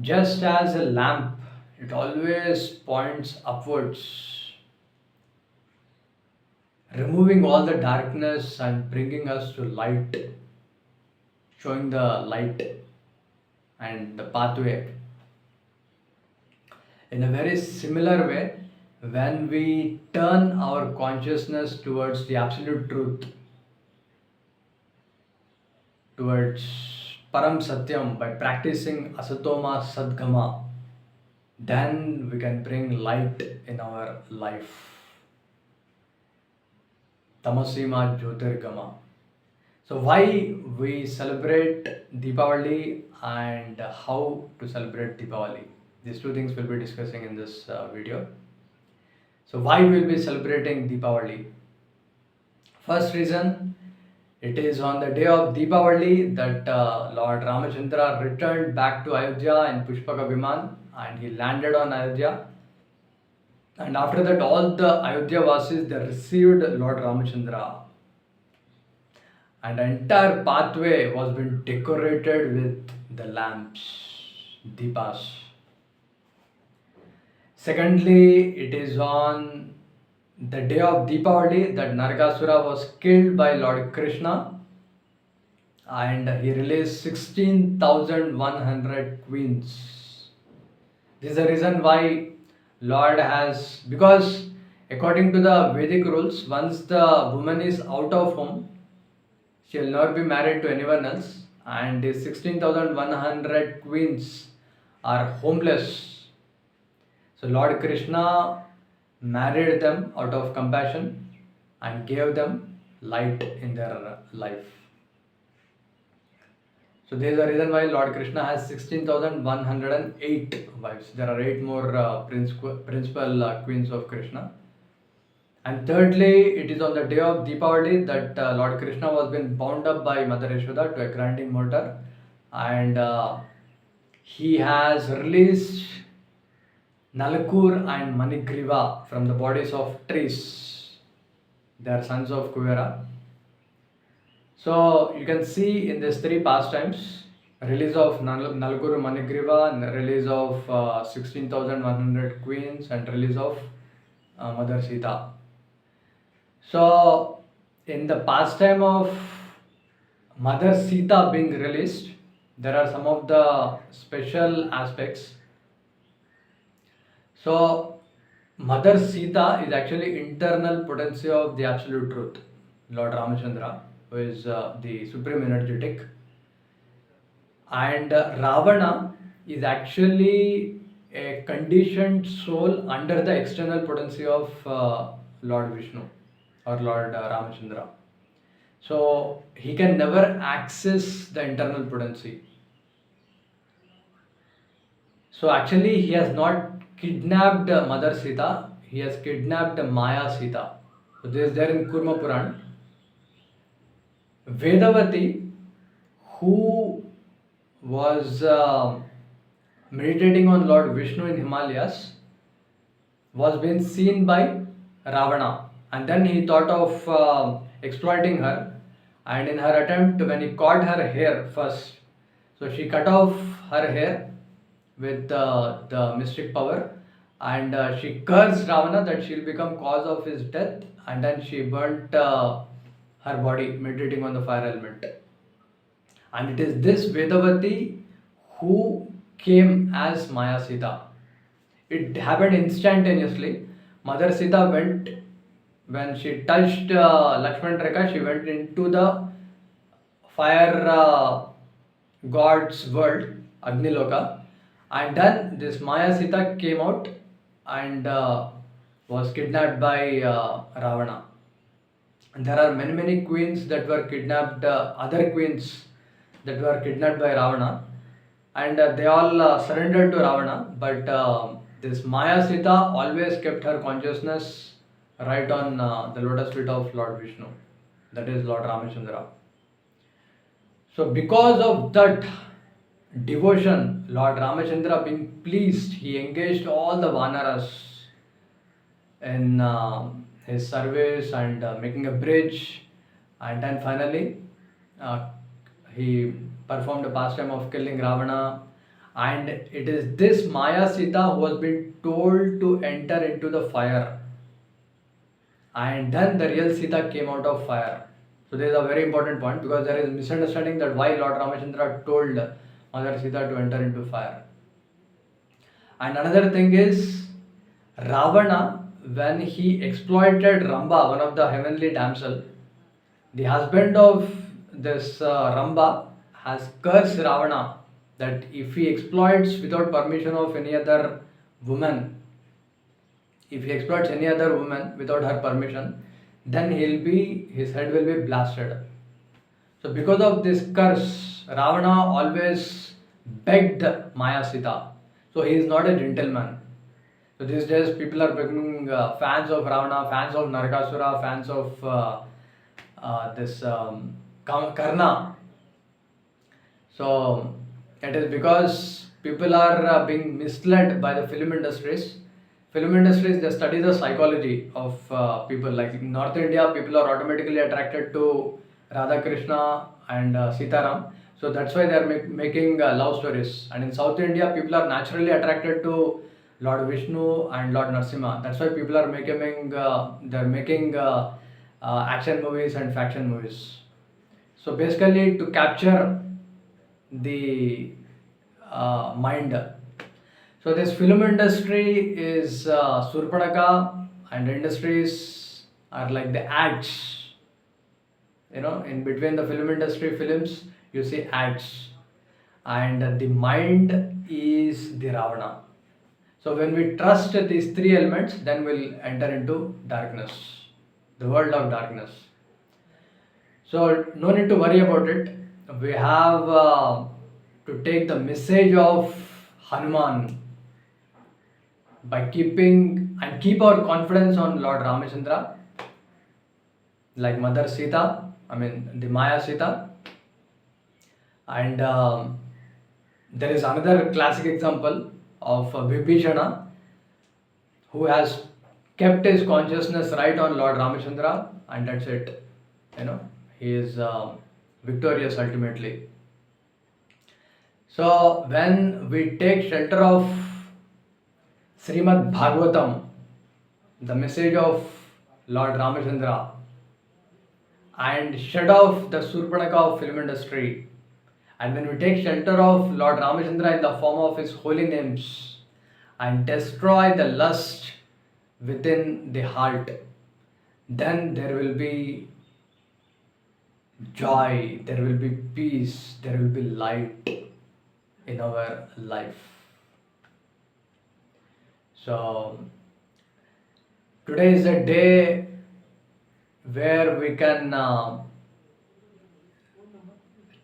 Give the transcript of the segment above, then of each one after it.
Just as a lamp, it always points upwards, removing all the darkness and bringing us to light, showing the light and the pathway. In a very similar way, when we turn our consciousness towards the absolute truth, towards Param Satyam by practicing Asatoma Sadgama, then we can bring light in our life. Tamasima Jyotirgama. So, why we celebrate Deepavali and how to celebrate Deepavali? These two things we'll be discussing in this video. So, why we'll be celebrating Deepavali? First reason, it is on the day of Deepavali that Lord Ramachandra returned back to Ayodhya in Pushpaka Viman and he landed on Ayodhya. And after that, all the Ayodhya Vasis they received Lord Ramachandra, and the entire pathway was been decorated with the lamps, deepas. Secondly, it is on the day of Deepavali that Nargasura was killed by Lord Krishna and he released 16,100 queens. This is the reason why Lord has, because according to the Vedic rules, once the woman is out of home, she will not be married to anyone else, and the 16,100 queens are homeless. So Lord Krishna married them out of compassion and gave them light in their life. So there is a reason why Lord Krishna has 16,108 wives. There are 8 more principal queens of Krishna. And thirdly, it is on the day of Deepavali that Lord Krishna was been bound up by Mother Yashoda to a grinding mortar, and he has released Nalakur and Manigriva from the bodies of trees. They are sons of Kuvera. So you can see in these three pastimes, release of Nalguru Manigriva, and release of 16,100 queens, and release of Mother Sita. So, in the pastime of Mother Sita being released, there are some of the special aspects. So, Mother Sita is actually internal potency of the absolute truth, Lord Ramachandra, who is the supreme energetic, and Ravana is actually a conditioned soul under the external potency of Lord Vishnu or Lord Ramachandra. So he can never access the internal potency. So actually, he has not kidnapped Mother Sita, he has kidnapped Maya Sita. So this is there in Kurma Puran. Vedavati, who was meditating on Lord Vishnu in Himalayas, was being seen by Ravana, and then he thought of exploiting her. And in her attempt, when he caught her hair first, so she cut off her hair with the mystic power, and she cursed Ravana that she'll become cause of his death, and then she burnt her body meditating on the fire element. And it is this Vedavati who came as Maya Sita. It happened instantaneously. Mother Sita went, when she touched Lakshman Rekha, she went into the fire god's world, Agniloka, and then this Maya Sita came out and was kidnapped by Ravana. And there are many queens that were kidnapped, other queens that were kidnapped by Ravana, and they all surrendered to Ravana. But this Maya Sita always kept her consciousness right on the lotus feet of Lord Vishnu, that is Lord Ramachandra. So, because of that devotion, Lord Ramachandra being pleased, he engaged all the Vanaras in his service and making a bridge, and then finally uh, he performed a pastime of killing Ravana, And it is this Maya Sita who has been told to enter into the fire, and then the real Sita came out of fire. So there is a very important point, because there is misunderstanding that why Lord Ramachandra told Mother Sita to enter into fire. And another thing is, Ravana, when he exploited Ramba, one of the heavenly damsel, the husband of this Ramba has cursed Ravana that if he exploits without permission of any other woman, if he exploits any other woman without her permission, then his head will be blasted. So because of this curse, Ravana always begged Maya Sita. So he is not a gentleman. So these days people are becoming fans of Ravana, fans of Narakasura, fans of this Karna. So it is because people are being misled by the film industries. Film industries, they study the psychology of people. Like in North India, people are automatically attracted to Radha Krishna and Sitaram. So that's why they are making love stories. And in South India, people are naturally attracted to Lord Vishnu and Lord Narsimha. That's why people are making action movies and faction movies. So basically, to capture the mind. So this film industry is Surpanaka, and industries are like the ads. In between the film industry films, you see ads, and the mind is the Ravana. So when we trust these three elements, then we'll enter into darkness, the world of darkness. So no need to worry about it. We have to take the message of Hanuman by keep our confidence on Lord Ramachandra, like Mother Sita, I mean the Maya Sita. And there is another classic example of Vibhishana, who has kept his consciousness right on Lord Ramachandra, and that's it. He is victorious ultimately. So when we take shelter of Srimad Bhagavatam, the message of Lord Ramachandra, and shut off the Surpanaka of film industry, and when we take shelter of Lord Ramachandra in the form of his holy names, and destroy the lust within the heart, then there will be joy, there will be peace, there will be light in our life. So today is a day where we can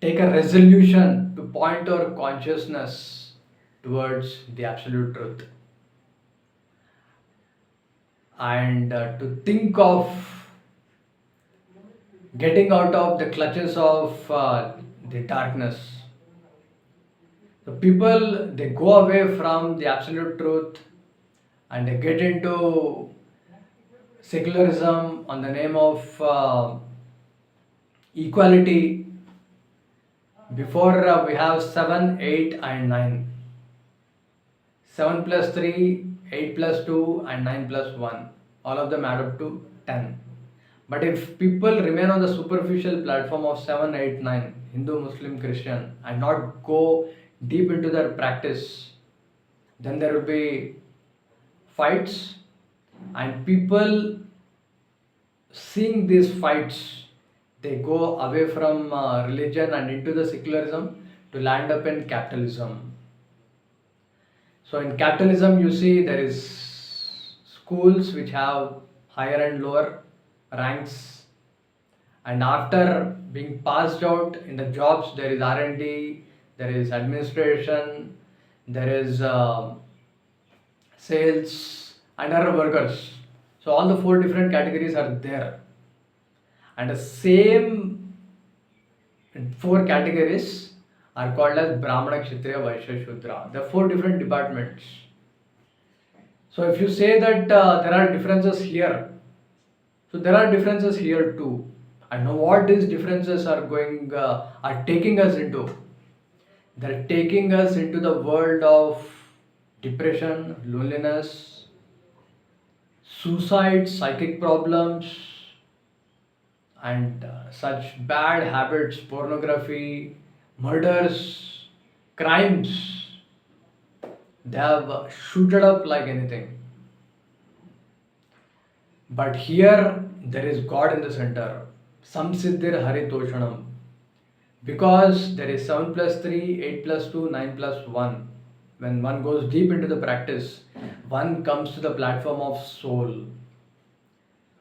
take a resolution to point our consciousness towards the absolute truth, and to think of getting out of the clutches of the darkness. So people, they go away from the absolute truth, and they get into secularism on the name of equality. Before we have 7, 8 and 9. 7 plus 3, 8 plus 2 and 9 plus 1. All of them add up to 10. But if people remain on the superficial platform of 7, 8, 9, Hindu, Muslim, Christian, and not go deep into their practice, then there will be fights, and people seeing these fights, they go away from religion and into the secularism to land up in capitalism. So in capitalism, you see there is schools which have higher and lower ranks, and after being passed out in the jobs, there is R&D, there is administration, there is sales, and other workers. So all the 4 different categories are there, and the same 4 categories are called as Brahmana, Kshatriya, Vaishya, Shudra. There are 4 different departments. So if you say that there are differences here, so there are differences here too. And now what these differences are taking us into. They're taking us into the world of depression, loneliness, suicide, psychic problems, and such bad habits, pornography, murders, crimes. They have shooted up like anything. But here there is God in the center. Samsiddhir Haritoshanam. Because there is 7 plus 3, 8 plus 2, 9 plus 1. When one goes deep into the practice, one comes to the platform of soul.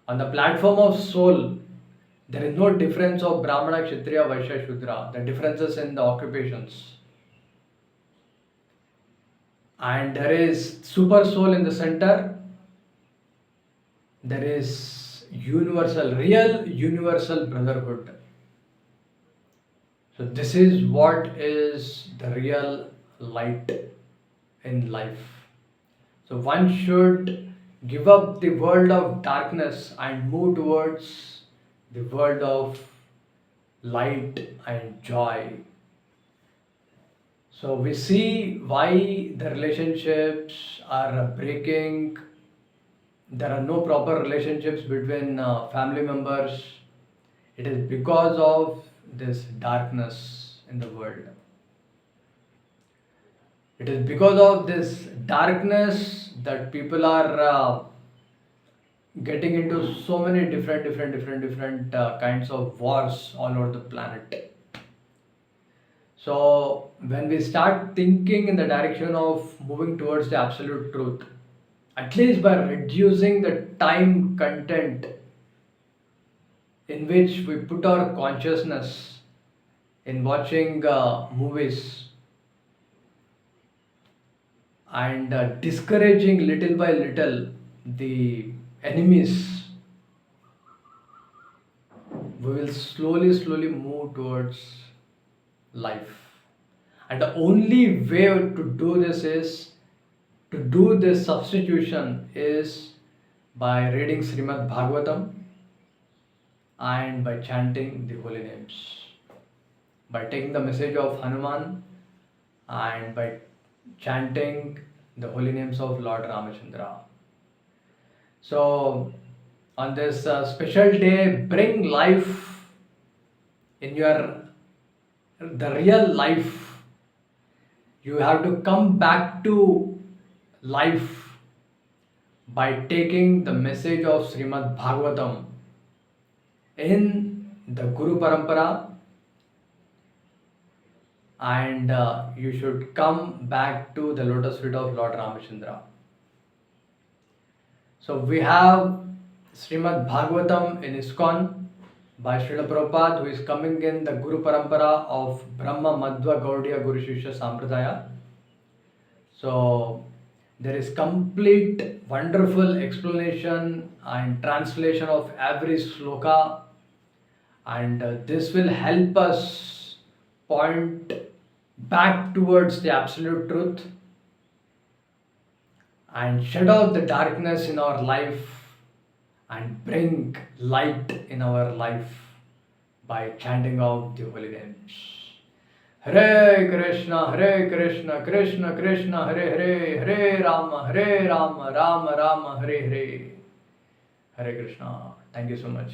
On the platform of soul, there is no difference of Brahmana, Kshatriya, Vaishya, Shudra. The differences in the occupations. And there is super soul in the center. There is universal, real universal brotherhood. So this is what is the real light in life. So one should give up the world of darkness and move towards the world of light and joy. So we see why the relationships are breaking. There are no proper relationships between family members. It is because of this darkness in the world. It is because of this darkness that people are getting into so many different kinds of wars all over the planet. So when we start thinking in the direction of moving towards the absolute truth, at least by reducing the time content in which we put our consciousness in watching movies and discouraging little by little the enemies, we will slowly move towards life. And the only way to do this is to do this substitution is by reading Srimad Bhagavatam and by chanting the holy names, by taking the message of Hanuman and by chanting the holy names of Lord Ramachandra. So, on this special day, bring life in your the real life. You have to come back to life by taking the message of Srimad Bhagavatam in the Guru Parampara, and you should come back to the lotus feet of Lord Ramachandra. So we have Srimad Bhagavatam in ISKCON by Srila Prabhupada, who is coming in the Guru Parampara of Brahma Madhva Gaudiya Guru Shishya Sampradaya. So there is complete wonderful explanation and translation of every sloka, and this will help us point back towards the absolute truth and shed out the darkness in our life and bring light in our life by chanting out the holy names. Hare Krishna, Krishna Krishna, Hare Hare, Hare Rama, Rama Rama, Hare Hare. Hare Krishna. Thank you so much.